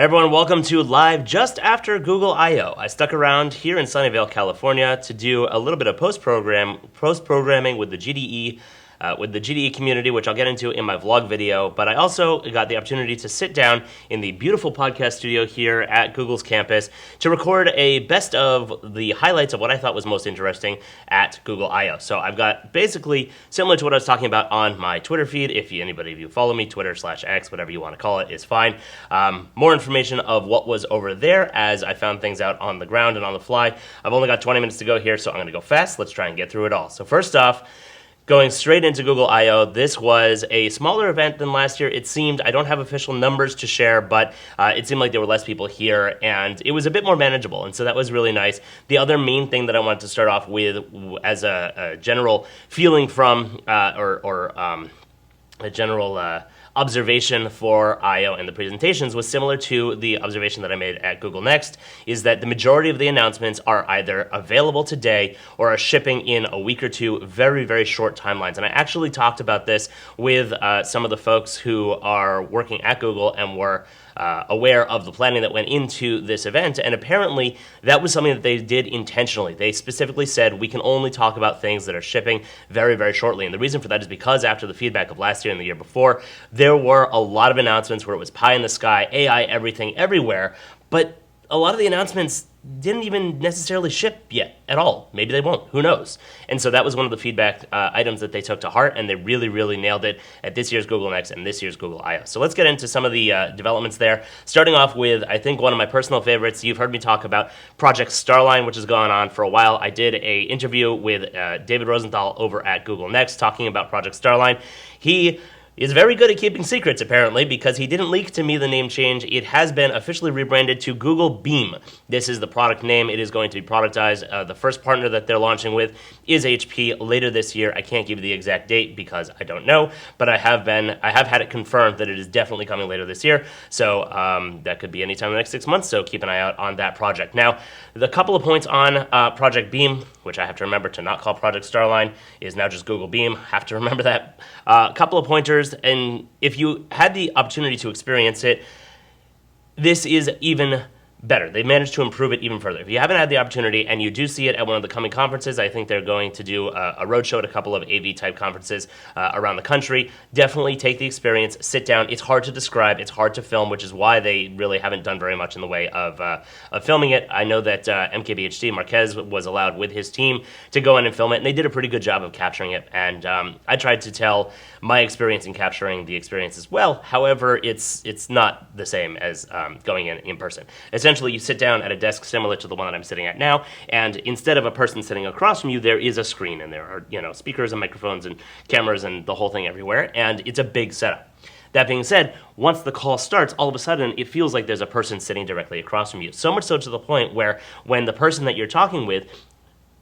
Hey everyone, welcome to Live just after Google I/O. I stuck around here in Sunnyvale, California to do a little bit of post-programming with the GDE community, which I'll get into in my vlog video, but I also got the opportunity to sit down in the beautiful podcast studio here at Google's campus to record a best of the highlights of what I thought was most interesting at Google I/O. So I've got basically similar to what I was talking about on my Twitter feed. If anybody of you follow me, Twitter/X, whatever you want to call it, is fine. More information of what was over there as I found things out on the ground and on the fly. I've only got 20 minutes to go here, so I'm going to go fast. Let's try and get through it all. So first off, going straight into Google I/O, this was a smaller event than last year. It seemed, I don't have official numbers to share, but it seemed like there were less people here, and it was a bit more manageable, and so that was really nice. The other main thing that I wanted to start off with as a general feeling from, a general observation for I/O and the presentations was similar to the observation that I made at Google Next, is that the majority of the announcements are either available today or are shipping in a week or two, very, very short timelines. And I actually talked about this with some of the folks who are working at Google and were aware of the planning that went into this event, and apparently that was something that they did intentionally. They specifically said, we can only talk about things that are shipping very, very shortly, and the reason for that is because after the feedback of last year and the year before, there were a lot of announcements where it was pie in the sky, AI, everything, everywhere, but a lot of the announcements didn't even necessarily ship yet at all. Maybe they won't, who knows? And so that was one of the feedback items that they took to heart, and they really, really nailed it at this year's Google Next and this year's Google I/O. So let's get into some of the developments there, starting off with, I think, one of my personal favorites. You've heard me talk about Project Starline, which has gone on for a while. I did an interview with David Rosenthal over at Google Next talking about Project Starline. He is very good at keeping secrets, apparently, because he didn't leak to me the name change. It has been officially rebranded to Google Beam. This is the product name. It is going to be productized. The first partner that they're launching with is HP later this year. I can't give you the exact date because I don't know, but I have had it confirmed that it is definitely coming later this year. So that could be anytime in the next 6 months, so keep an eye out on that project. Now, the couple of points on Project Beam, which I have to remember to not call Project Starline, is now just Google Beam. Have to remember that. A couple of pointers. And if you had the opportunity to experience it, this is even better. They managed to improve it even further. If you haven't had the opportunity and you do see it at one of the coming conferences, I think they're going to do a roadshow at a couple of AV-type conferences around the country. Definitely take the experience, sit down. It's hard to describe, it's hard to film, which is why they really haven't done very much in the way of filming it. I know that MKBHD, Marquez, was allowed with his team to go in and film it, and they did a pretty good job of capturing it. And I tried to tell my experience in capturing the experience as well. However, it's not the same as going in person. Essentially, you sit down at a desk similar to the one that I'm sitting at now, and instead of a person sitting across from you, there is a screen, and there are speakers and microphones and cameras and the whole thing everywhere, and it's a big setup. That being said, once the call starts, all of a sudden it feels like there's a person sitting directly across from you. So much so to the point where when the person that you're talking with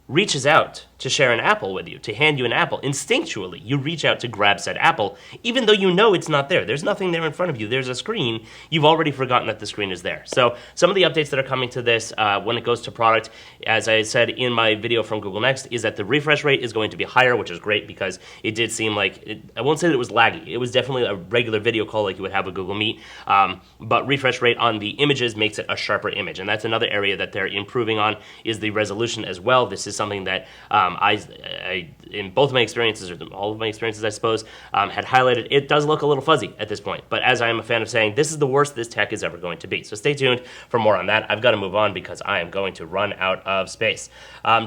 reaches out to share an apple with you, to hand you an apple, instinctually you reach out to grab said apple, even though you know it's not there. There's nothing there in front of you. There's a screen. You've already forgotten that the screen is there. So some of the updates that are coming to this when it goes to product, as I said in my video from Google Next, is that the refresh rate is going to be higher, which is great because it did seem like, I won't say that it was laggy. It was definitely a regular video call like you would have with Google Meet, but refresh rate on the images makes it a sharper image, and that's another area that they're improving on, is the resolution as well. This is something that I in both of my experiences, or all of my experiences, I suppose, had highlighted. It does look a little fuzzy at this point, but as I am a fan of saying, this is the worst this tech is ever going to be. So stay tuned for more on that. I've got to move on because I am going to run out of space.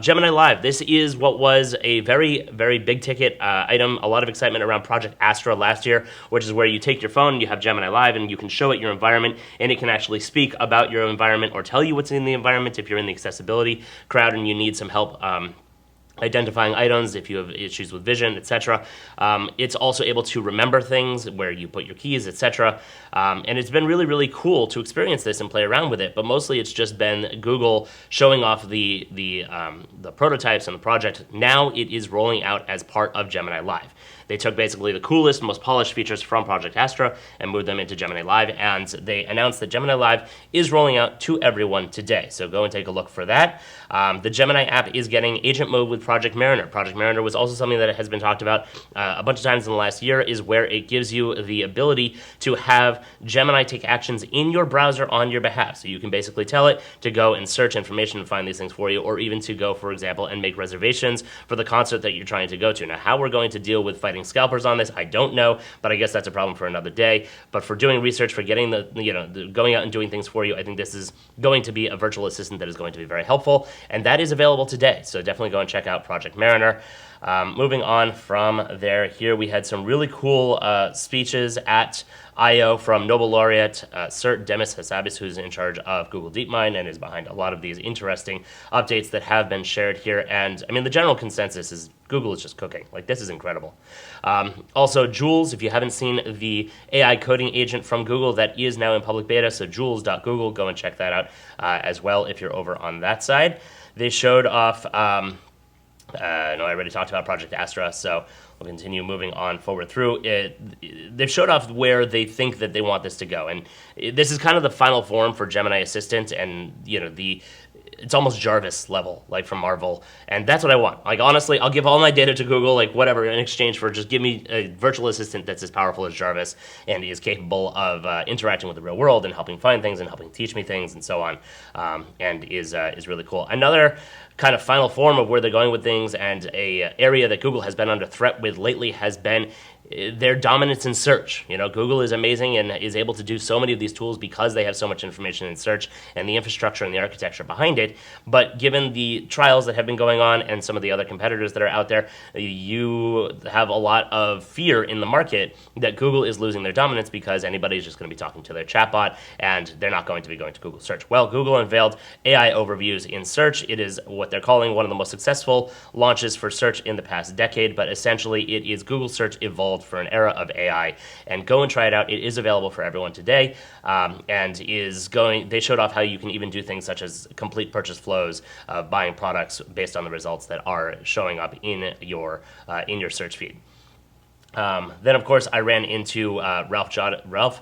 Gemini Live. This is what was a very, very big ticket item. A lot of excitement around Project Astra last year, which is where you take your phone, you have Gemini Live, and you can show it your environment, and it can actually speak about your environment or tell you what's in the environment if you're in the accessibility crowd and you need some help identifying items, if you have issues with vision, etc. It's also able to remember things, where you put your keys, etc. And it's been really, really cool to experience this and play around with it, but mostly it's just been Google showing off the prototypes and the project. Now it is rolling out as part of Gemini Live. They took basically the coolest, most polished features from Project Astra and moved them into Gemini Live, and they announced that Gemini Live is rolling out to everyone today. So go and take a look for that. The Gemini app is getting agent mode with Project Mariner. Project Mariner was also something that has been talked about a bunch of times in the last year, is where it gives you the ability to have Gemini take actions in your browser on your behalf. So you can basically tell it to go and search information and find these things for you, or even to go, for example, and make reservations for the concert that you're trying to go to. Now, how we're going to deal with fighting scalpers on this, I don't know, but I guess that's a problem for another day. But for doing research, for getting the going out and doing things for you, I think this is going to be a virtual assistant that is going to be very helpful, and that is available today. So definitely go and check out Project Mariner. Moving on from there, here we had some really cool speeches at I/O from Nobel laureate Sir Demis Hassabis, who's in charge of Google DeepMind and is behind a lot of these interesting updates that have been shared here. And I mean, the general consensus is Google is just cooking. Like, this is incredible. Also, Jules, if you haven't seen the AI coding agent from Google, that is now in public beta. So jules.google, go and check that out as well if you're over on that side. They showed off... no, I already talked about Project Astra, so we'll continue moving on forward through it. They've showed off where they think that they want this to go, and this is kind of the final form for Gemini Assistant, and it's almost Jarvis level, like from Marvel, and that's what I want. Like, honestly, I'll give all my data to Google, like whatever, in exchange for just give me a virtual assistant that's as powerful as Jarvis and is capable of interacting with the real world and helping find things and helping teach me things and so on, and is really cool. Another kind of final form of where they're going with things, and a area that Google has been under threat with lately, has been their dominance in search. Google is amazing and is able to do so many of these tools because they have so much information in search and the infrastructure and the architecture behind it. But given the trials that have been going on and some of the other competitors that are out there, you have a lot of fear in the market that Google is losing their dominance because anybody is just going to be talking to their chatbot and they're not going to be going to Google search. Well, Google unveiled AI overviews in search. It is what they're calling one of the most successful launches for search in the past decade, but essentially it is Google search evolved for an era of AI. And go and try it out. It is available for everyone today, and they showed off how you can even do things such as complete purchase flows, buying products based on the results that are showing up in your search feed. Then, of course, I ran into Ralph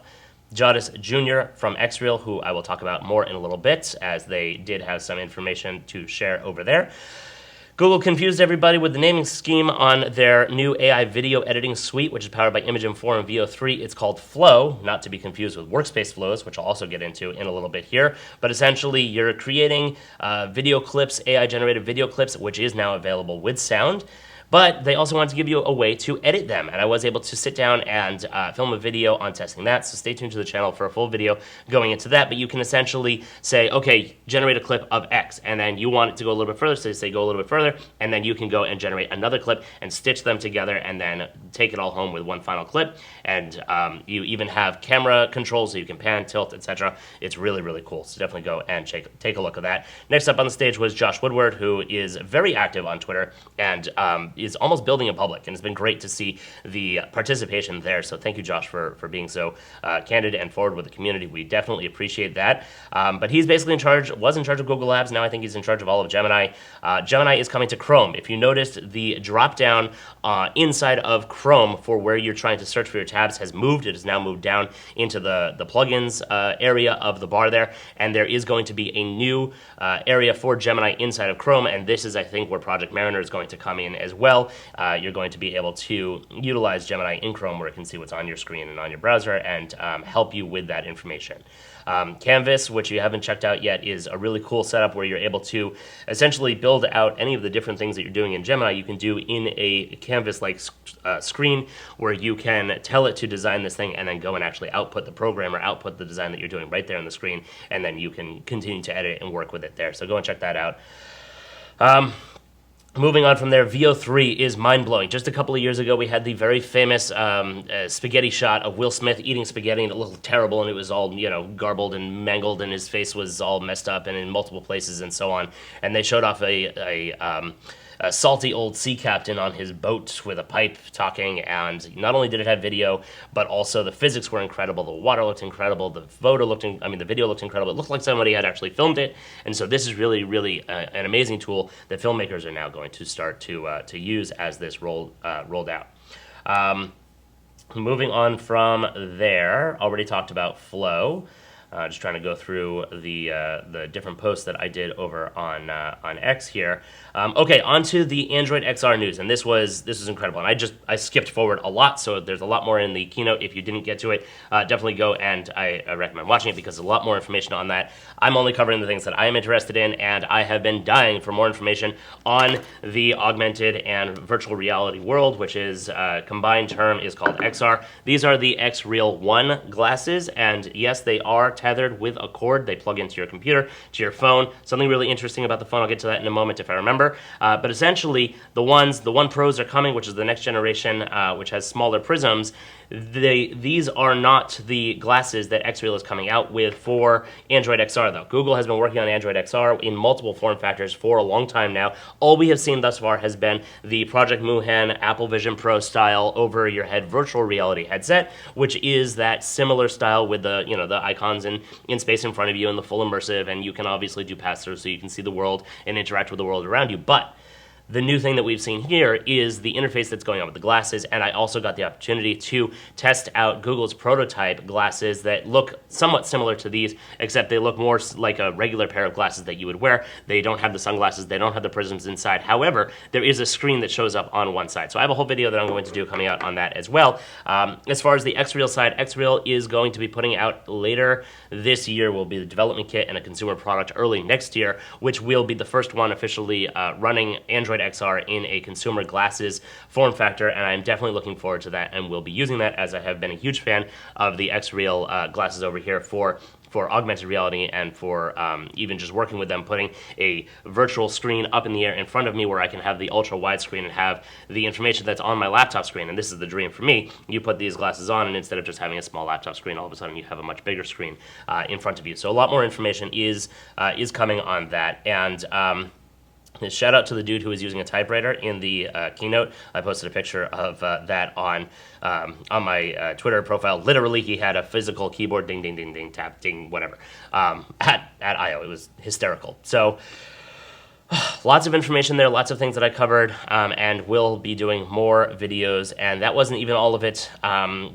Jodis Jr. from XReal, who I will talk about more in a little bit, as they did have some information to share over there. Google confused everybody with the naming scheme on their new AI video editing suite, which is powered by Imagen 4 and Veo 3. It's called Flow, not to be confused with Workspace Flows, which I'll also get into in a little bit here. But essentially, you're creating video clips, AI-generated video clips, which is now available with sound. But they also wanted to give you a way to edit them, and I was able to sit down and film a video on testing that, so stay tuned to the channel for a full video going into that. But you can essentially say, okay, generate a clip of X, and then you want it to go a little bit further, so you say go a little bit further, and then you can go and generate another clip and stitch them together and then take it all home with one final clip. And you even have camera controls, so you can pan, tilt, etc. It's really, really cool, so definitely go and take a look at that. Next up on the stage was Josh Woodward, who is very active on Twitter and is almost building a public, and it's been great to see the participation there. So thank you, Josh, for being so candid and forward with the community. We definitely appreciate that. But he's basically was in charge of Google Labs. Now I think he's in charge of all of Gemini. Gemini is coming to Chrome. If you noticed, the drop down inside of Chrome for where you're trying to search for your tabs has moved. It has now moved down into the plugins area of the bar there, and there is going to be a new area for Gemini inside of Chrome, and this is, I think, where Project Mariner is going to come in as well. You're going to be able to utilize Gemini in Chrome, where it can see what's on your screen and on your browser and help you with that information. Canvas, which you haven't checked out yet, is a really cool setup where you're able to essentially build out any of the different things that you're doing in Gemini. You can do in a Canvas-like screen, where you can tell it to design this thing and then go and actually output the program or output the design that you're doing right there on the screen, and then you can continue to edit and work with it there. So go and check that out. Moving on from there, Veo 3 is mind-blowing. Just a couple of years ago, we had the very famous spaghetti shot of Will Smith eating spaghetti, and it looked terrible, and it was all, garbled and mangled, and his face was all messed up and in multiple places and so on. And they showed off a salty old sea captain on his boat with a pipe talking, and not only did it have video, but also the physics were incredible. The water looked incredible. The video looked incredible. It looked like somebody had actually filmed it, and so this is really, really an amazing tool that filmmakers are now going to start to use as this rolled out. Moving on from there, already talked about Flow. Just trying to go through the different posts that I did over on X here. Okay, onto the Android XR news, and this was incredible. And I skipped forward a lot, so there's a lot more in the keynote. If you didn't get to it, definitely go, and I recommend watching it because there's a lot more information on that. I'm only covering the things that I am interested in, and I have been dying for more information on the augmented and virtual reality world, which is combined term is called XR. These are the X Real 1 glasses, and yes, they are tethered with a cord. They plug into your computer, to your phone. Something really interesting about the phone, I'll get to that in a moment if I remember. But essentially, the One Pros are coming, which is the next generation, which has smaller prisms. These are not the glasses that XReal is coming out with for Android XR, though. Google has been working on Android XR in multiple form factors for a long time now. All we have seen thus far has been the Project Muhen Apple Vision Pro style over-your-head virtual reality headset, which is that similar style with the the icons in space in front of you and the full immersive, and you can obviously do pass-through so you can see the world and interact with the world around you. But the new thing that we've seen here is the interface that's going on with the glasses, and I also got the opportunity to test out Google's prototype glasses that look somewhat similar to these, except they look more like a regular pair of glasses that you would wear. They don't have the sunglasses, they don't have the prisms inside. However, there is a screen that shows up on one side. So I have a whole video that I'm going to do coming out on that as well. As far as the XReal side, XReal is going to be putting out later this year, will be the development kit and a consumer product early next year, which will be the first one officially running Android XR in a consumer glasses form factor, and I'm definitely looking forward to that and will be using that, as I have been a huge fan of the XReal glasses over here for augmented reality and for even just working with them, putting a virtual screen up in the air in front of me where I can have the ultra wide screen and have the information that's on my laptop screen. And this is the dream for me. You put these glasses on, and instead of just having a small laptop screen, all of a sudden you have a much bigger screen in front of you. So a lot more information is coming on that. And shout out to the dude who was using a typewriter in the keynote. I posted a picture of that on my Twitter profile. Literally, he had a physical keyboard, ding, ding, ding, ding, tap, ding, whatever, at I.O. It was hysterical. So lots of information there, lots of things that I covered, and we'll be doing more videos. And that wasn't even all of it.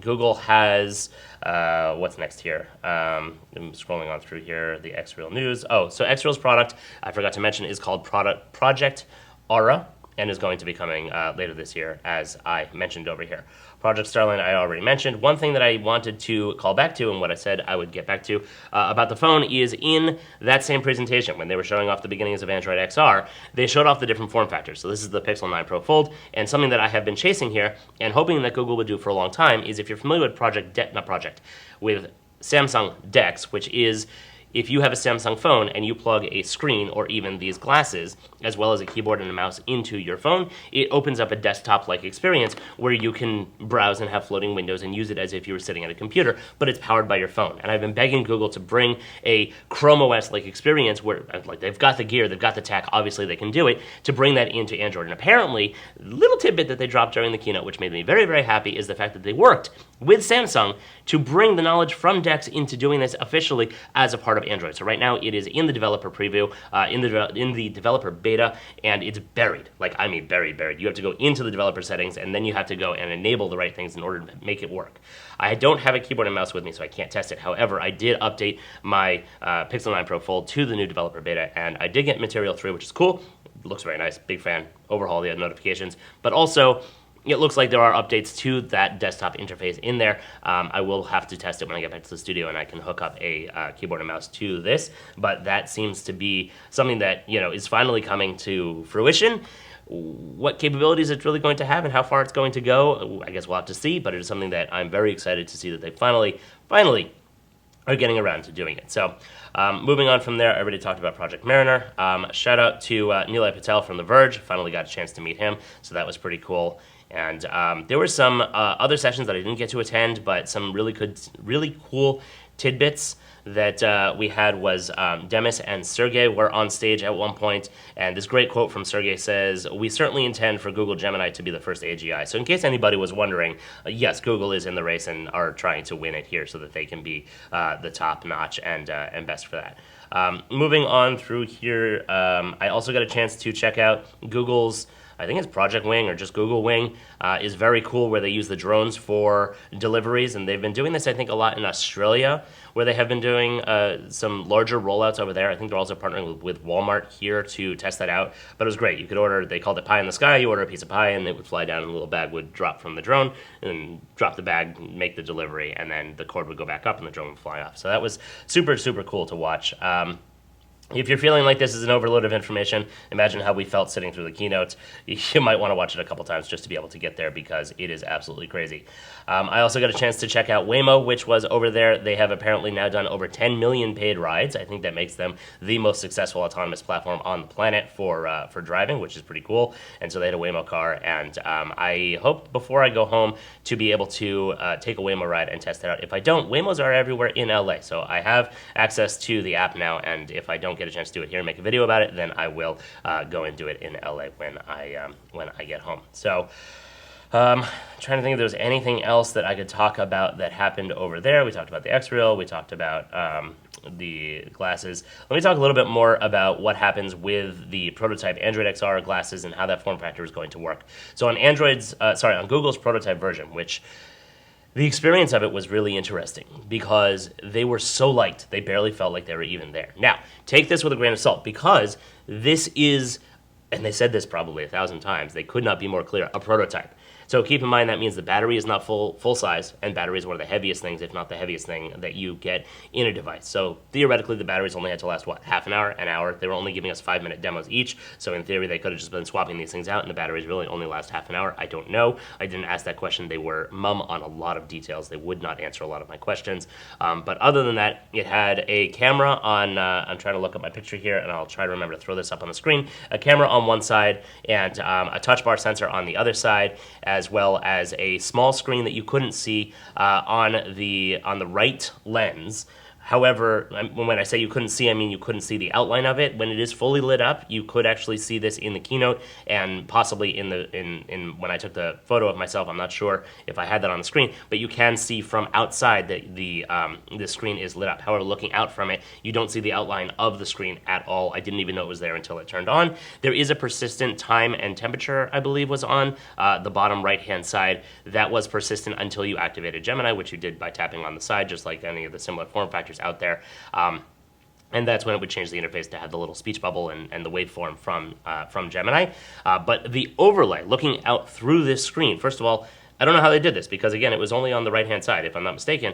Google has... what's next here? I'm scrolling on through here, the XReal news. Oh, so XReal's product, I forgot to mention, is called Project Astra, and is going to be coming later this year, as I mentioned over here. Project Starline I already mentioned. One thing that I wanted to call back to, and what I said I would get back to about the phone, is in that same presentation, when they were showing off the beginnings of Android XR, they showed off the different form factors. So this is the Pixel 9 Pro Fold, and something that I have been chasing here, and hoping that Google would do for a long time, is if you're familiar with with Samsung DeX, which is if you have a Samsung phone and you plug a screen or even these glasses, as well as a keyboard and a mouse into your phone, it opens up a desktop-like experience where you can browse and have floating windows and use it as if you were sitting at a computer, but it's powered by your phone. And I've been begging Google to bring a Chrome OS-like experience where, like, they've got the gear, they've got the tech, obviously they can do it, to bring that into Android. And apparently, the little tidbit that they dropped during the keynote, which made me very, very happy, is the fact that they worked with Samsung to bring the knowledge from DeX into doing this officially as a part of Android. So right now it is in the developer preview, in the developer beta, and it's buried. Like, I mean buried. You have to go into the developer settings, and then you have to go and enable the right things in order to make it work. I don't have a keyboard and mouse with me, so I can't test it. However, I did update my Pixel 9 Pro Fold to the new developer beta, and I did get Material 3, which is cool. It looks very nice. Big fan. Overhaul the notifications. But also, it looks like there are updates to that desktop interface in there. I will have to test it when I get back to the studio and I can hook up a keyboard and mouse to this, but that seems to be something that, is finally coming to fruition. What capabilities it's really going to have and how far it's going to go, I guess we'll have to see, but it is something that I'm very excited to see that they finally are getting around to doing it. So moving on from there, I already talked about Project Mariner. Shout out to Nilay Patel from The Verge. Finally got a chance to meet him, so that was pretty cool. And there were some other sessions that I didn't get to attend, but some really cool tidbits that we had was Demis and Sergey were on stage at one point, and this great quote from Sergey says, "We certainly intend for Google Gemini to be the first AGI." So in case anybody was wondering, yes, Google is in the race and are trying to win it here so that they can be the top notch and best for that. Moving on through here, I also got a chance to check out Google's I think it's Project Wing or just Google Wing, is very cool, where they use the drones for deliveries, and they've been doing this, I think, a lot in Australia, where they have been doing some larger rollouts over there. I think they're also partnering with Walmart here to test that out. But it was great. You could order, they called it pie in the sky. You order a piece of pie, and it would fly down, and a little bag would drop from the drone, and drop the bag, make the delivery, and then the cord would go back up, and the drone would fly off. So that was super, super cool to watch. If you're feeling like this is an overload of information, imagine how we felt sitting through the keynote. You might want to watch it a couple times just to be able to get there, because it is absolutely crazy. I also got a chance to check out Waymo, which was over there. They have apparently now done over 10 million paid rides. I think that makes them the most successful autonomous platform on the planet for driving, which is pretty cool. And so they had a Waymo car, and I hope before I go home to be able to take a Waymo ride and test it out. If I don't, Waymos are everywhere in LA, so I have access to the app now, and if I don't get a chance to do it here and make a video about it, then I will go and do it in LA when I get home. So trying to think if there's anything else that I could talk about that happened over there. We talked about the X-Reel, we talked about the glasses. Let me talk a little bit more about what happens with the prototype Android XR glasses and how that form factor is going to work. So on on Google's prototype version, which the experience of it was really interesting because they were so light, they barely felt like they were even there. Now, take this with a grain of salt, because this is, and they said this probably 1,000 times, they could not be more clear, a prototype. So keep in mind that means the battery is not full size, and battery is one of the heaviest things, if not the heaviest thing, that you get in a device. So theoretically, the batteries only had to last, what, half an hour, an hour? They were only giving us 5-minute demos each, so in theory, they could have just been swapping these things out, and the batteries really only last half an hour. I don't know. I didn't ask that question. They were mum on a lot of details. They would not answer a lot of my questions. But other than that, it had a camera on, I'm trying to look at my picture here, and I'll try to remember to throw this up on the screen, a camera on one side, and a touch bar sensor on the other side, as well as a small screen that you couldn't see on the right lens. However, when I say you couldn't see, I mean you couldn't see the outline of it. When it is fully lit up, you could actually see this in the keynote, and possibly in when I took the photo of myself. I'm not sure if I had that on the screen, but you can see from outside that the screen is lit up. However, looking out from it, you don't see the outline of the screen at all. I didn't even know it was there until it turned on. There is a persistent time and temperature, I believe, was on the bottom right-hand side. That was persistent until you activated Gemini, which you did by tapping on the side, just like any of the similar form factors out there. And that's when it would change the interface to have the little speech bubble and the waveform from Gemini. But the overlay, looking out through this screen, first of all, I don't know how they did this, because again, it was only on the right-hand side, if I'm not mistaken.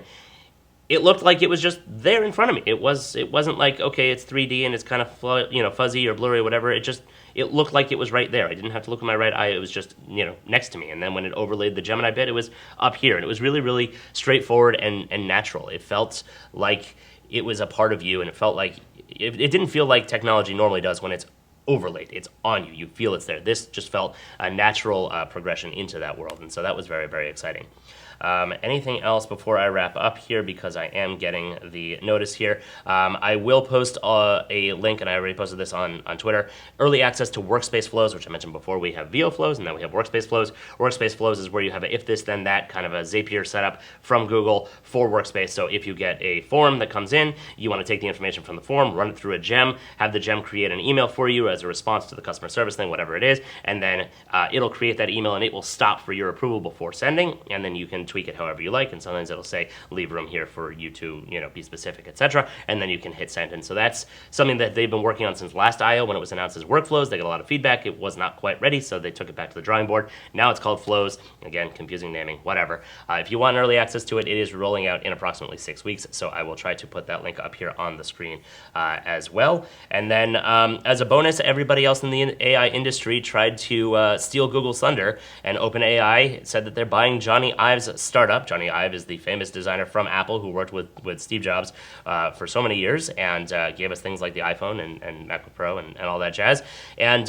It looked like it was just there in front of me. It wasn't like, okay, it's 3D and it's kind of fuzzy or blurry or whatever. It looked like it was right there. I didn't have to look at my right eye. It was just, next to me. And then when it overlaid the Gemini bit, it was up here. And it was really, really straightforward and natural. It felt like it was a part of you, and it felt like, it didn't feel like technology normally does when it's overlaid. It's on you. You feel it's there. This just felt a natural progression into that world. And so that was very, very exciting. Anything else before I wrap up here, because I am getting the notice here. I will post a link, and I already posted this on Twitter. Early access to Workspace Flows, which I mentioned before. We have VO Flows, and then we have Workspace Flows. Workspace Flows is where you have a if this then that kind of a Zapier setup from Google for Workspace. So if you get a form that comes in, you want to take the information from the form, run it through a gem, have the gem create an email for you as a response to the customer service thing, whatever it is, and then it'll create that email, and it will stop for your approval before sending, and then you can tweak it however you like, and sometimes it'll say leave room here for you to be specific, etc., and then you can hit send. And so that's something that they've been working on since last I/O when it was announced as workflows. They got a lot of feedback. It was not quite ready, so they took it back to the drawing board. Now it's called Flows. Again, confusing naming, whatever. If you want early access to it, it is rolling out in approximately 6 weeks, so I will try to put that link up here on the screen as well. And then as a bonus, everybody else in the AI industry tried to steal Google's thunder, and OpenAI said that they're buying Johnny Ive's startup. Johnny Ive is the famous designer from Apple who worked with Steve Jobs for so many years, and gave us things like the iPhone and MacBook Pro and all that jazz, and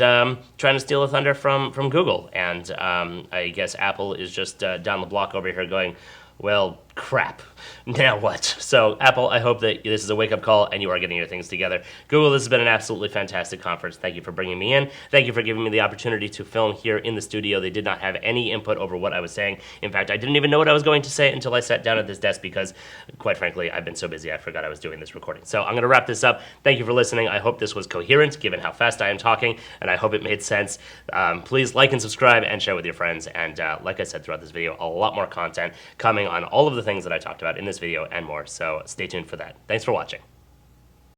trying to steal the thunder from Google. And I guess Apple is just down the block over here going, well, crap, now what? So Apple, I hope that this is a wake-up call and you are getting your things together. Google, this has been an absolutely fantastic conference. Thank you for bringing me in. Thank you for giving me the opportunity to film here in the studio. They did not have any input over what I was saying. In fact, I didn't even know what I was going to say until I sat down at this desk because, quite frankly, I've been so busy I forgot I was doing this recording. So I'm going to wrap this up. Thank you for listening. I hope this was coherent given how fast I am talking, and I hope it made sense. Please like and subscribe and share with your friends. And like I said throughout this video, a lot more content coming on all of the things that I talked about in this video and more, so stay tuned for that. Thanks for watching.